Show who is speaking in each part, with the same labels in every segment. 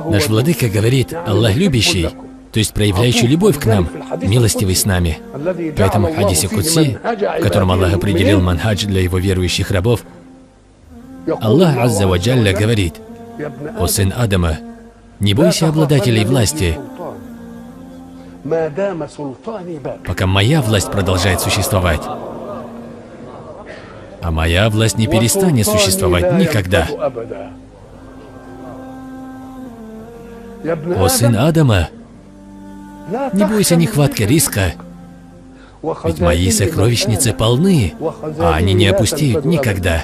Speaker 1: Наш Владыка говорит: Аллах любящий, то есть проявляющий любовь к нам, милостивый с нами. Поэтому в хадисе Кудси, в котором Аллах определил манхадж для его верующих рабов, Аллах Азза ва Джалля говорит: «О сын Адама, не бойся обладателей власти, пока моя власть продолжает существовать. А моя власть не перестанет существовать никогда. О сын Адама, не бойся нехватки риска, ведь мои сокровищницы полны, а они не опустеют никогда.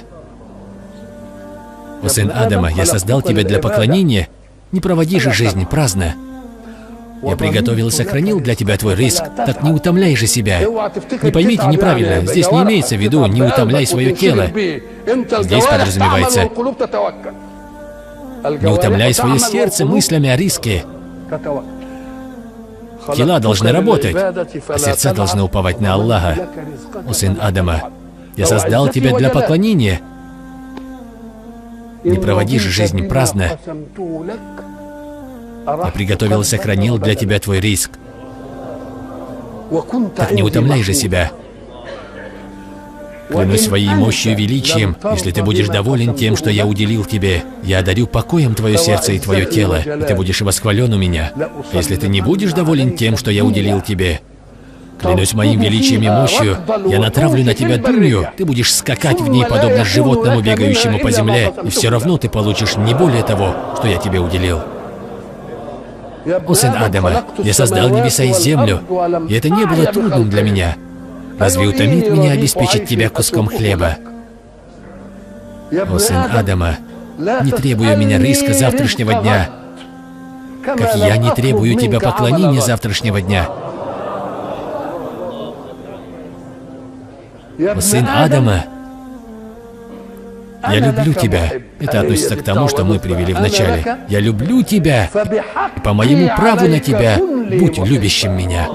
Speaker 1: О сын Адама, я создал тебя для поклонения, не проводи же жизнь праздно. Я приготовил и сохранил для тебя твой риск, так не утомляй же себя. Не поймите неправильно, здесь не имеется в виду «не утомляй свое тело». Здесь подразумевается «не утомляй свое сердце мыслями о риске». Тела должны работать, а сердца должны уповать на Аллаха. О сын Адама, я создал тебя для поклонения. Не проводи же жизнь праздно. Я приготовил и сохранил для тебя твой риск. Так не утомляй же себя. Клянусь своей мощью и величием, если ты будешь доволен тем, что я уделил тебе, я одарю покоем твое сердце и твое тело, и ты будешь восхвален у меня. А если ты не будешь доволен тем, что я уделил тебе, клянусь моим величием и мощью, я натравлю на тебя дунью, ты будешь скакать в ней, подобно животному, бегающему по земле, и все равно ты получишь не более того, что я тебе уделил. О сын Адама, я создал небеса и землю, и это не было трудным для меня. Разве утомит меня обеспечить тебя куском хлеба? О сын Адама, не требуй у меня риска завтрашнего дня, как я не требую у тебя поклонения завтрашнего дня. О сын Адама, я люблю тебя. Это относится к тому, что мы привели в начале. Я люблю тебя, и по моему праву на тебя будь любящим меня.